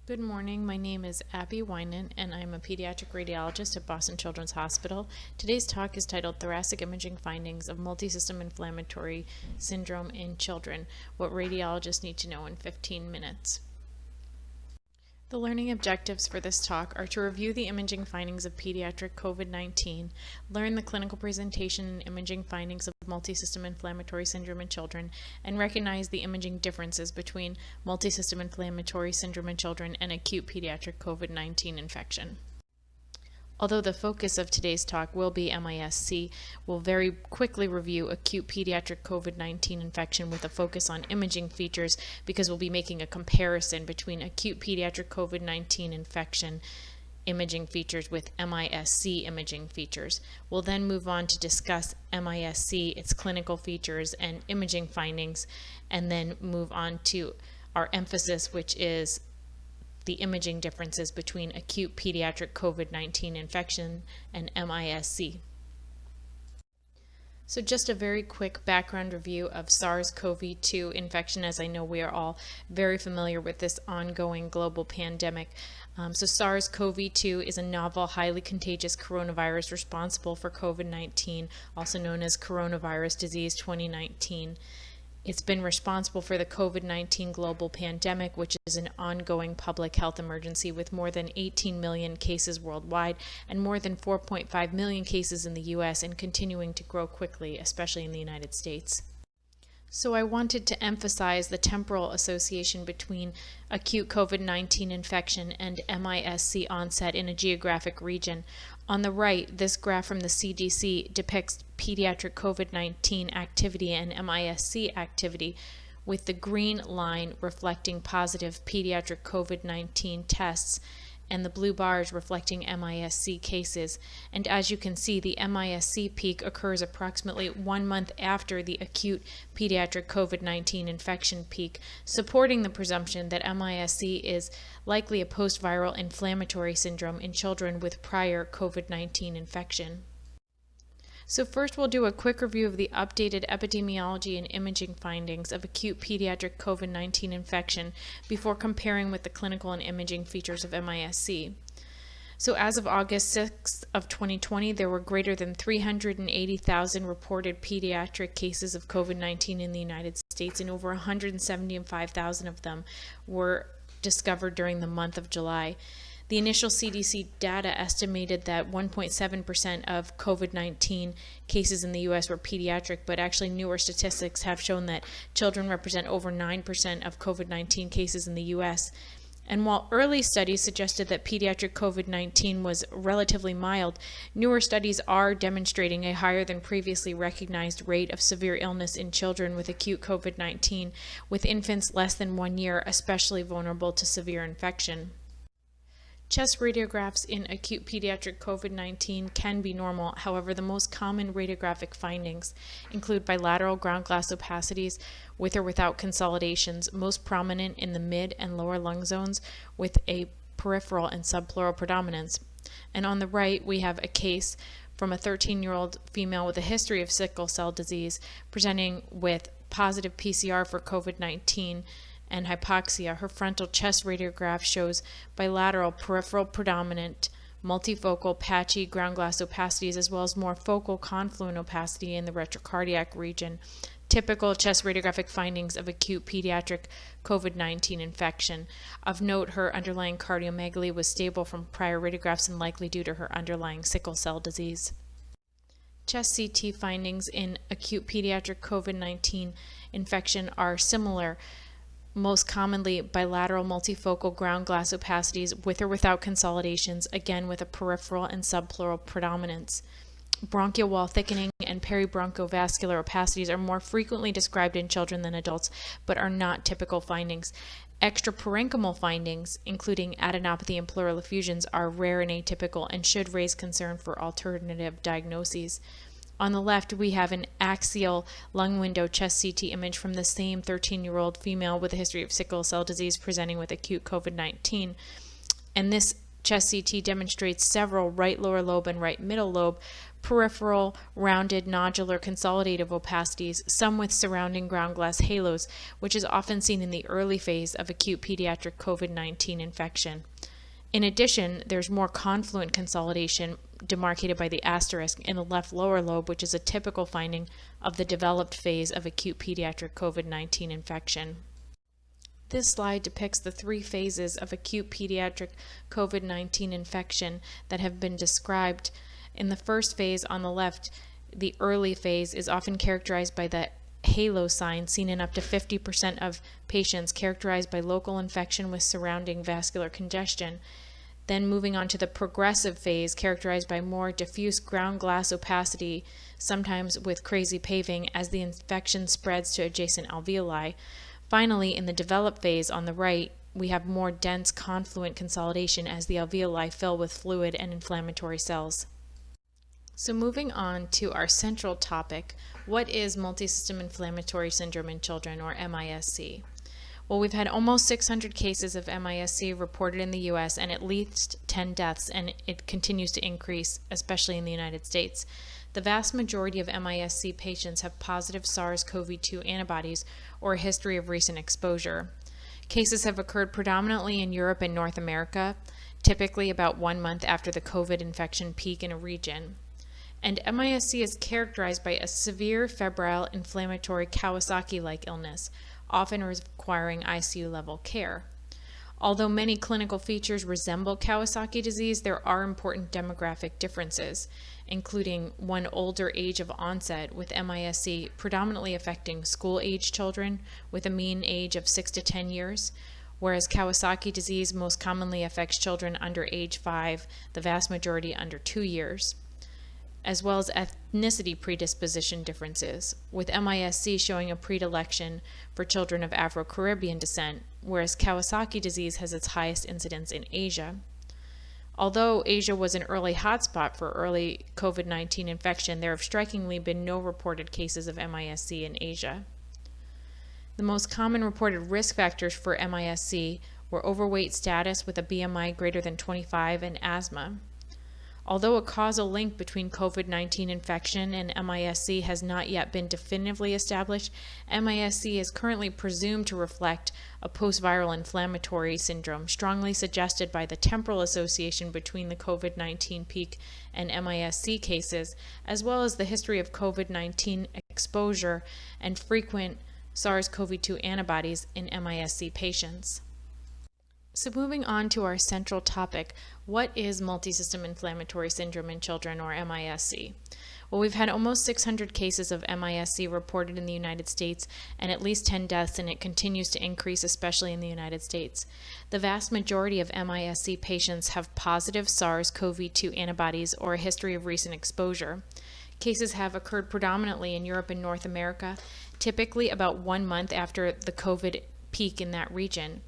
Good morning. My name is Abbey Winant, and I'm a pediatric radiologist at Boston Children's Hospital. Today's talk is titled Thoracic Imaging Findings of Multisystem Inflammatory Syndrome in Children, What Radiologists Need to Know in 15 Minutes. The learning objectives for this talk are to review the imaging findings of pediatric COVID-19, learn the clinical presentation and imaging findings of multisystem inflammatory syndrome in children, and recognize the imaging differences between multisystem inflammatory syndrome in children and acute pediatric COVID-19 infection. Although the focus of today's talk will be MIS-C, we'll very quickly review acute pediatric COVID-19 infection with a focus on imaging features because we'll be making a comparison between acute pediatric COVID-19 infection imaging features with MIS-C imaging features. We'll then move on to discuss MIS-C, its clinical features and imaging findings, and then move on to our emphasis, which is the imaging differences between acute pediatric COVID-19 infection and MIS-C. So just a very quick background review of SARS-CoV-2 infection, as I know we are all very familiar with this ongoing global pandemic. So SARS-CoV-2 is a novel, highly contagious coronavirus responsible for COVID-19, also known as coronavirus disease 2019. It's been responsible for the COVID-19 global pandemic, which is an ongoing public health emergency with more than 18 million cases worldwide and more than 4.5 million cases in the U.S. and continuing to grow quickly, especially in the United States. So I wanted to emphasize the temporal association between acute COVID-19 infection and MIS-C onset in a geographic region. On the right, this graph from the CDC depicts pediatric COVID-19 activity and MIS-C activity, with the green line reflecting positive pediatric COVID-19 tests and the blue bars reflecting MIS-C cases. And as you can see, the MIS-C peak occurs approximately 1 month after the acute pediatric COVID-19 infection peak, supporting the presumption that MIS-C is likely a post-viral inflammatory syndrome in children with prior COVID-19 infection. So first we'll do a quick review of the updated epidemiology and imaging findings of acute pediatric COVID-19 infection before comparing with the clinical and imaging features of MIS-C. So as of August 6th of 2020, there were greater than 380,000 reported pediatric cases of COVID-19 in the United States, and over 175,000 of them were discovered during the month of July. The initial CDC data estimated that 1.7% of COVID-19 cases in the U.S. were pediatric, but actually newer statistics have shown that children represent over 9% of COVID-19 cases in the U.S. And while early studies suggested that pediatric COVID-19 was relatively mild, newer studies are demonstrating a higher than previously recognized rate of severe illness in children with acute COVID-19, with infants less than 1 year especially vulnerable to severe infection. Chest radiographs in acute pediatric COVID-19 can be normal. However, the most common radiographic findings include bilateral ground glass opacities with or without consolidations, most prominent in the mid and lower lung zones with a peripheral and subpleural predominance. And on the right, we have a case from a 13-year-old female with a history of sickle cell disease presenting with positive PCR for COVID-19 and hypoxia. Her frontal chest radiograph shows bilateral peripheral predominant, multifocal patchy ground glass opacities, as well as more focal confluent opacity in the retrocardiac region, typical chest radiographic findings of acute pediatric COVID-19 infection. Of note, her underlying cardiomegaly was stable from prior radiographs and likely due to her underlying sickle cell disease. Chest CT findings in acute pediatric COVID-19 infection are similar, most commonly bilateral multifocal ground glass opacities with or without consolidations, again with a peripheral and subpleural predominance. Bronchial wall thickening and peribronchovascular opacities are more frequently described in children than adults, but are not typical findings. Extraparenchymal findings, including adenopathy and pleural effusions, are rare and atypical and should raise concern for alternative diagnoses. On the left, we have an axial lung window chest CT image from the same 13-year-old female with a history of sickle cell disease presenting with acute COVID-19. And this chest CT demonstrates several right lower lobe and right middle lobe peripheral, rounded, nodular, consolidative opacities, some with surrounding ground glass halos, which is often seen in the early phase of acute pediatric COVID-19 infection. In addition, there's more confluent consolidation demarcated by the asterisk in the left lower lobe, which is a typical finding of the developed phase of acute pediatric COVID-19 infection. This slide depicts the three phases of acute pediatric COVID-19 infection that have been described. In the first phase on the left, the early phase is often characterized by the halo sign seen in up to 50% of patients, characterized by local infection with surrounding vascular congestion. Then moving on to the progressive phase, characterized by more diffuse ground glass opacity, sometimes with crazy paving as the infection spreads to adjacent alveoli. Finally, in the developed phase on the right, we have more dense confluent consolidation as the alveoli fill with fluid and inflammatory cells. So moving on to our central topic, what is multisystem inflammatory syndrome in children, or MISC? Well, we've had almost 600 cases of MISC reported in the U.S. and at least 10 deaths, and it continues to increase, especially in the United States. The vast majority of MISC patients have positive SARS-CoV-2 antibodies or a history of recent exposure. Cases have occurred predominantly in Europe and North America, typically about 1 month after the COVID infection peak in a region. And MISC is characterized by a severe febrile inflammatory Kawasaki-like illness, often requiring ICU-level care. Although many clinical features resemble Kawasaki disease, there are important demographic differences, including one older age of onset with MISC predominantly affecting school-age children with a mean age of 6 to 10 years, whereas Kawasaki disease most commonly affects children under age 5, the vast majority under 2 years, as well as ethnicity predisposition differences, with MISC showing a predilection for children of Afro-Caribbean descent, whereas Kawasaki disease has its highest incidence in Asia. Although Asia was an early hotspot for early COVID-19 infection, there have strikingly been no reported cases of MISC in Asia. The most common reported risk factors for MISC were overweight status with a BMI greater than 25 and asthma. Although a causal link between COVID-19 infection and MISC has not yet been definitively established, MISC is currently presumed to reflect a post-viral inflammatory syndrome, strongly suggested by the temporal association between the COVID-19 peak and MISC cases, as well as the history of COVID-19 exposure and frequent SARS-CoV-2 antibodies in MISC patients. So moving on to our central topic, what is multisystem inflammatory syndrome in children, or MISC? Well, we've had almost 600 cases of MISC reported in the United States and at least 10 deaths, and it continues to increase, especially in the United States. The vast majority of MISC patients have positive SARS-CoV-2 antibodies or a history of recent exposure. Cases have occurred predominantly in Europe and North America, typically about 1 month after the COVID peak in that region.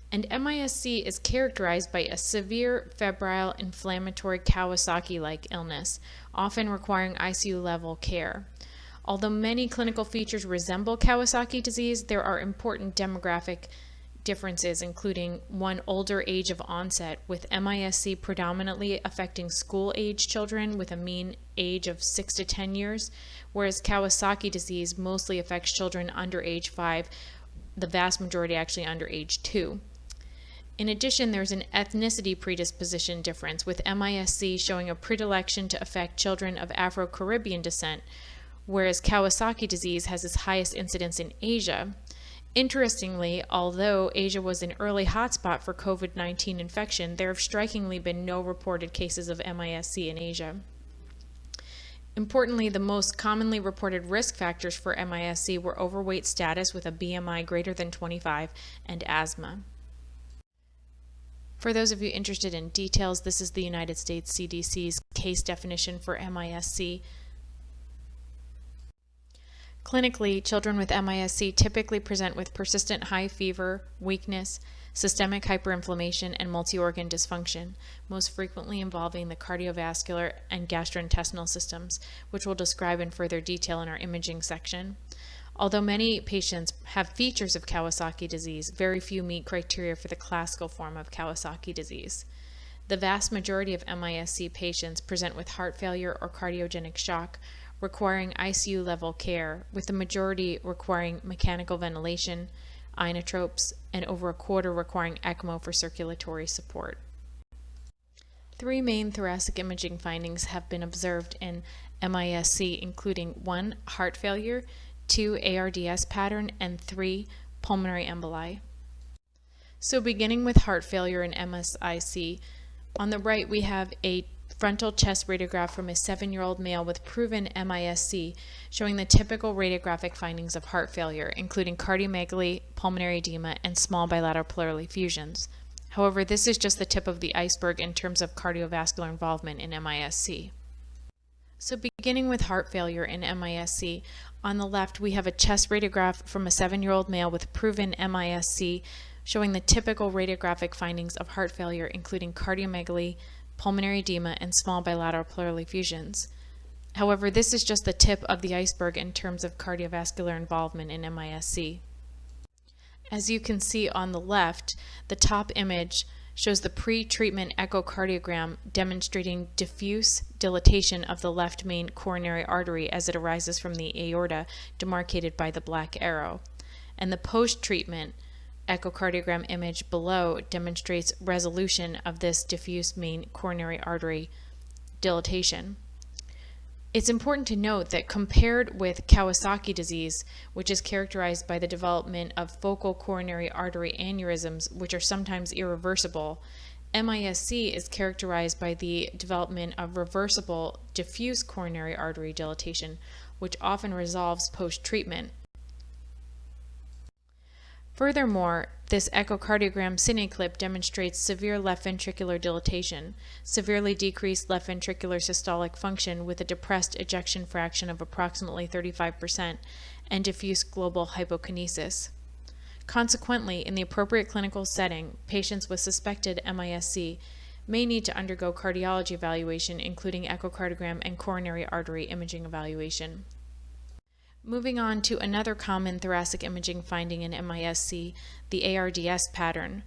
And MISC is characterized by a severe febrile inflammatory Kawasaki-like illness, often requiring ICU-level care. Although many clinical features resemble Kawasaki disease, there are important demographic differences, including one older age of onset, with MISC predominantly affecting school-age children with a mean age of 6 to 10 years, whereas Kawasaki disease mostly affects children under age 5, the vast majority actually under age 2. In addition, there's an ethnicity predisposition difference, with MISC showing a predilection to affect children of Afro-Caribbean descent, whereas Kawasaki disease has its highest incidence in Asia. Interestingly, although Asia was an early hotspot for COVID-19 infection, there have strikingly been no reported cases of MISC in Asia. Importantly, the most commonly reported risk factors for MISC were overweight status with a BMI greater than 25 and asthma. For those of you interested in details, this is the United States CDC's case definition for MISC. Clinically, children with MISC typically present with persistent high fever, weakness, systemic hyperinflammation, and multi-organ dysfunction, most frequently involving the cardiovascular and gastrointestinal systems, which we'll describe in further detail in our imaging section. Although many patients have features of Kawasaki disease, very few meet criteria for the classical form of Kawasaki disease. The vast majority of MIS-C patients present with heart failure or cardiogenic shock, requiring ICU-level care, with the majority requiring mechanical ventilation, inotropes, and over a quarter requiring ECMO for circulatory support. 3 main thoracic imaging findings have been observed in MIS-C, including 1. Heart failure, 2. ARDS pattern, and 3. Pulmonary emboli. So beginning with heart failure in MSIC, on the right we have a frontal chest radiograph from a 7-year-old male with proven MIS-C, showing the typical radiographic findings of heart failure, including cardiomegaly, pulmonary edema, and small bilateral pleural effusions. However, this is just the tip of the iceberg in terms of cardiovascular involvement in MIS-C. So beginning with heart failure in MIS-C, on the left we have a chest radiograph from a 7-year-old male with proven MIS-C, showing the typical radiographic findings of heart failure, including cardiomegaly, pulmonary edema, and small bilateral pleural effusions. However, this is just the tip of the iceberg in terms of cardiovascular involvement in MIS-C. As you can see on the left, the top image shows the pre-treatment echocardiogram demonstrating diffuse dilatation of the left main coronary artery as it arises from the aorta, demarcated by the black arrow. And the post-treatment echocardiogram image below demonstrates resolution of this diffuse main coronary artery dilatation. It's important to note that compared with Kawasaki disease, which is characterized by the development of focal coronary artery aneurysms, which are sometimes irreversible, MIS-C is characterized by the development of reversible diffuse coronary artery dilatation, which often resolves post-treatment. Furthermore, this echocardiogram cine clip demonstrates severe left ventricular dilatation, severely decreased left ventricular systolic function with a depressed ejection fraction of approximately 35%, and diffuse global hypokinesis. Consequently, in the appropriate clinical setting, patients with suspected MIS-C may need to undergo cardiology evaluation, including echocardiogram and coronary artery imaging evaluation. Moving on to another common thoracic imaging finding in MIS-C, the ARDS pattern.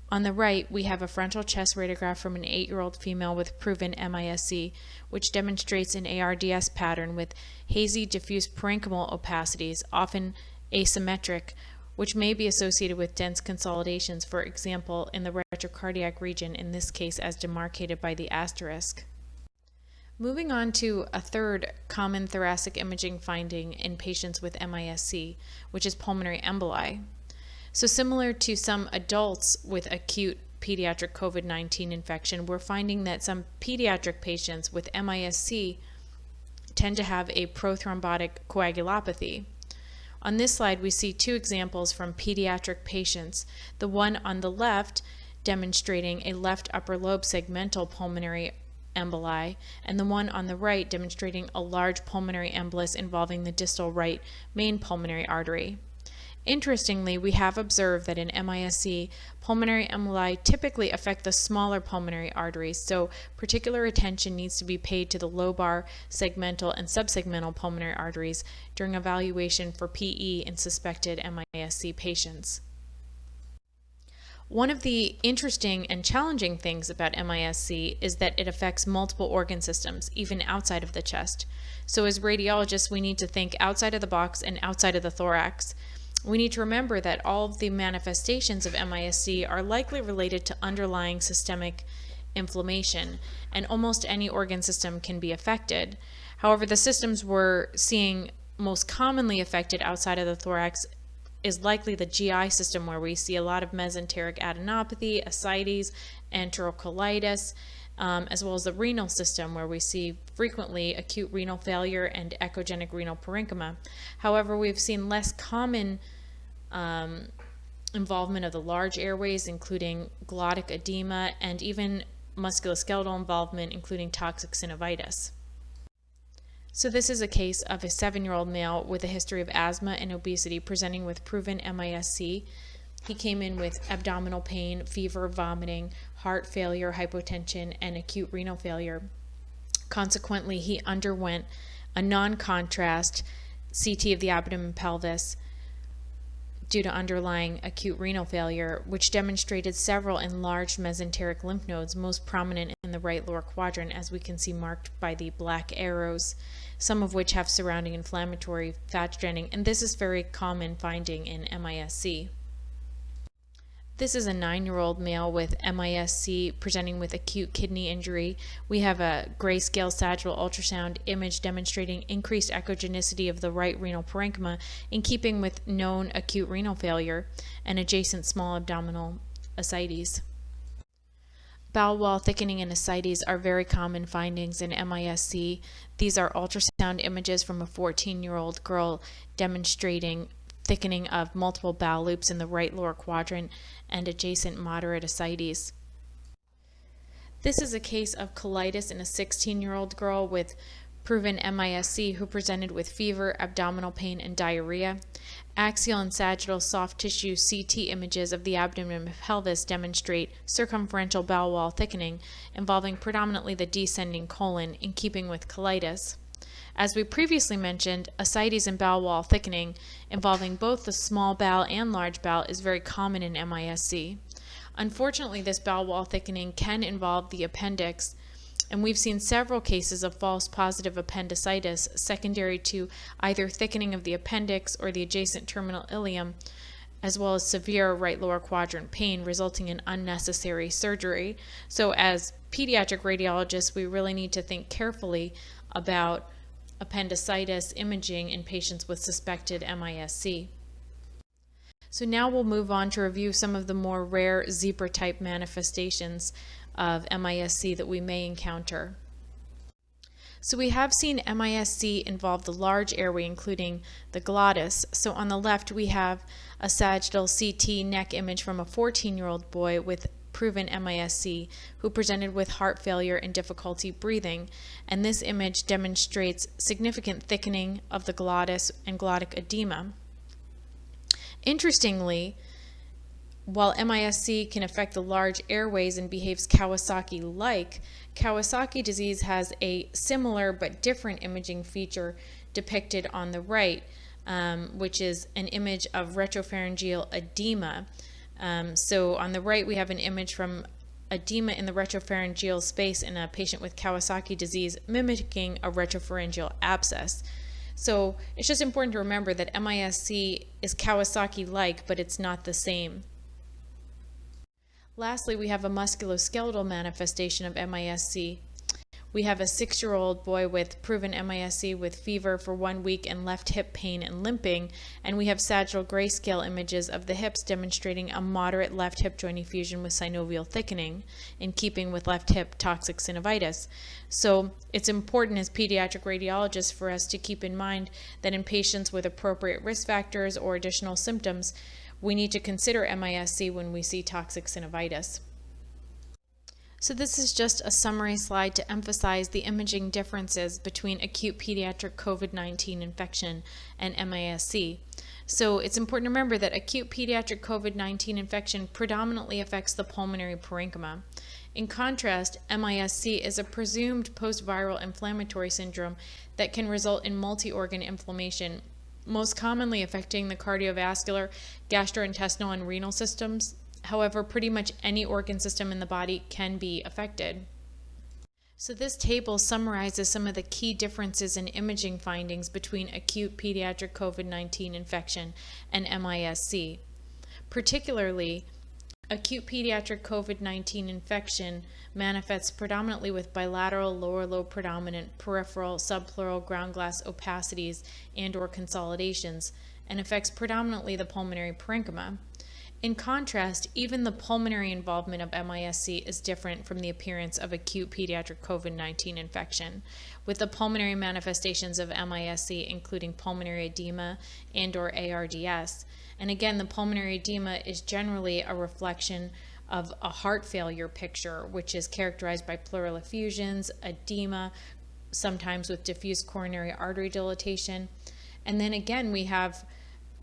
On the right, we have a frontal chest radiograph from an 8-year-old female with proven MIS-C, which demonstrates an ARDS pattern with hazy diffuse parenchymal opacities, often asymmetric, which may be associated with dense consolidations, for example, in the retrocardiac region, in this case as demarcated by the asterisk. Moving on to a third common thoracic imaging finding in patients with MIS-C, which is pulmonary emboli. So similar to some adults with acute pediatric COVID-19 infection, we're finding that some pediatric patients with MIS-C tend to have a prothrombotic coagulopathy. On this slide, we see 2 examples from pediatric patients, the one on the left demonstrating a left upper lobe segmental pulmonary emboli, and the one on the right demonstrating a large pulmonary embolus involving the distal right main pulmonary artery. Interestingly, we have observed that in MIS-C, pulmonary emboli typically affect the smaller pulmonary arteries, so particular attention needs to be paid to the lobar, segmental, and subsegmental pulmonary arteries during evaluation for PE in suspected MIS-C patients. One of the interesting and challenging things about MIS-C is that it affects multiple organ systems, even outside of the chest. So as radiologists, we need to think outside of the box and outside of the thorax. We need to remember that all of the manifestations of MIS-C are likely related to underlying systemic inflammation, and almost any organ system can be affected. However, the systems we're seeing most commonly affected outside of the thorax is likely the GI system, where we see a lot of mesenteric adenopathy, ascites, enterocolitis, as well as the renal system, where we see frequently acute renal failure and echogenic renal parenchyma. However, we've seen less common involvement of the large airways, including glottic edema, and even musculoskeletal involvement, including toxic synovitis. So this is a case of a 7-year-old male with a history of asthma and obesity presenting with proven MIS-C. He came in with abdominal pain, fever, vomiting, heart failure, hypotension, and acute renal failure. Consequently, he underwent a non-contrast CT of the abdomen and pelvis, due to underlying acute renal failure, which demonstrated several enlarged mesenteric lymph nodes, most prominent in the right lower quadrant, as we can see marked by the black arrows, some of which have surrounding inflammatory fat stranding, and this is very common finding in MISC. This is a 9-year-old male with MISC presenting with acute kidney injury. We have a grayscale sagittal ultrasound image demonstrating increased echogenicity of the right renal parenchyma in keeping with known acute renal failure and adjacent small abdominal ascites. Bowel wall thickening and ascites are very common findings in MISC. These are ultrasound images from a 14-year-old girl demonstrating thickening of multiple bowel loops in the right lower quadrant and adjacent moderate ascites. This is a case of colitis in a 16-year-old girl with proven MISC who presented with fever, abdominal pain, and diarrhea. Axial and sagittal soft tissue CT images of the abdomen and pelvis demonstrate circumferential bowel wall thickening involving predominantly the descending colon in keeping with colitis. As we previously mentioned, ascites and bowel wall thickening involving both the small bowel and large bowel is very common in MISC. Unfortunately, this bowel wall thickening can involve the appendix, and we've seen several cases of false positive appendicitis secondary to either thickening of the appendix or the adjacent terminal ileum, as well as severe right lower quadrant pain resulting in unnecessary surgery. So as pediatric radiologists, we really need to think carefully about appendicitis imaging in patients with suspected MISC. So now we'll move on to review some of the more rare zebra-type manifestations of MISC that we may encounter. So we have seen MISC involve the large airway, including the glottis. So on the left, we have a sagittal CT neck image from a 14-year-old boy with proven MISC who presented with heart failure and difficulty breathing, and this image demonstrates significant thickening of the glottis and glottic edema. Interestingly, while MISC can affect the large airways and behaves Kawasaki-like, Kawasaki disease has a similar but different imaging feature depicted on the right, which is an image of retropharyngeal edema. So on the right, we have an image from edema in the retropharyngeal space in a patient with Kawasaki disease mimicking a retropharyngeal abscess. So it's just important to remember that MISC is Kawasaki-like, but it's not the same. Lastly, we have a musculoskeletal manifestation of MISC. We have a 6-year-old boy with proven MISC with fever for 1 week and left hip pain and limping, and we have sagittal grayscale images of the hips demonstrating a moderate left hip joint effusion with synovial thickening in keeping with left hip toxic synovitis. So it's important as pediatric radiologists for us to keep in mind that in patients with appropriate risk factors or additional symptoms, we need to consider MISC when we see toxic synovitis. So this is just a summary slide to emphasize the imaging differences between acute pediatric COVID-19 infection and MISC. So it's important to remember that acute pediatric COVID-19 infection predominantly affects the pulmonary parenchyma. In contrast, MISC is a presumed post-viral inflammatory syndrome that can result in multi-organ inflammation, most commonly affecting the cardiovascular, gastrointestinal, and renal systems. However, pretty much any organ system in the body can be affected. So this table summarizes some of the key differences in imaging findings between acute pediatric COVID-19 infection and MISC. Particularly, acute pediatric COVID-19 infection manifests predominantly with bilateral lower lobe predominant peripheral subpleural ground glass opacities and/or consolidations and affects predominantly the pulmonary parenchyma. In contrast, even the pulmonary involvement of MISC is different from the appearance of acute pediatric COVID-19 infection, with the pulmonary manifestations of MISC including pulmonary edema and/or ARDS. And again, the pulmonary edema is generally a reflection of a heart failure picture, which is characterized by pleural effusions, edema, sometimes with diffuse coronary artery dilatation. And then again, we have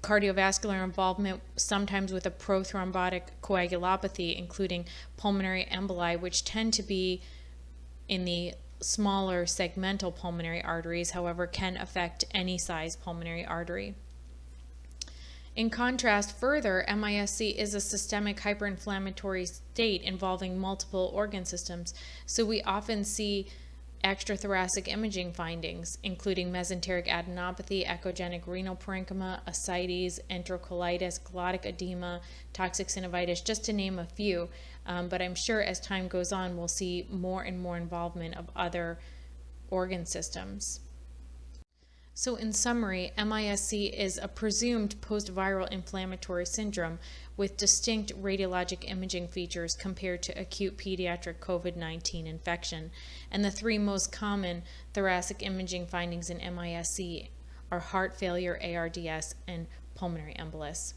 cardiovascular involvement, sometimes with a prothrombotic coagulopathy, including pulmonary emboli, which tend to be in the smaller segmental pulmonary arteries, however, can affect any size pulmonary artery. In contrast, further, MIS-C is a systemic hyperinflammatory state involving multiple organ systems, so we often see extrathoracic imaging findings, including mesenteric adenopathy, echogenic renal parenchyma, ascites, enterocolitis, glottic edema, toxic synovitis, just to name a few. But I'm sure as time goes on, we'll see more and more involvement of other organ systems. So in summary, MIS-C is a presumed post-viral inflammatory syndrome with distinct radiologic imaging features compared to acute pediatric COVID-19 infection. And the three most common thoracic imaging findings in MIS-C are heart failure, ARDS, and pulmonary embolus.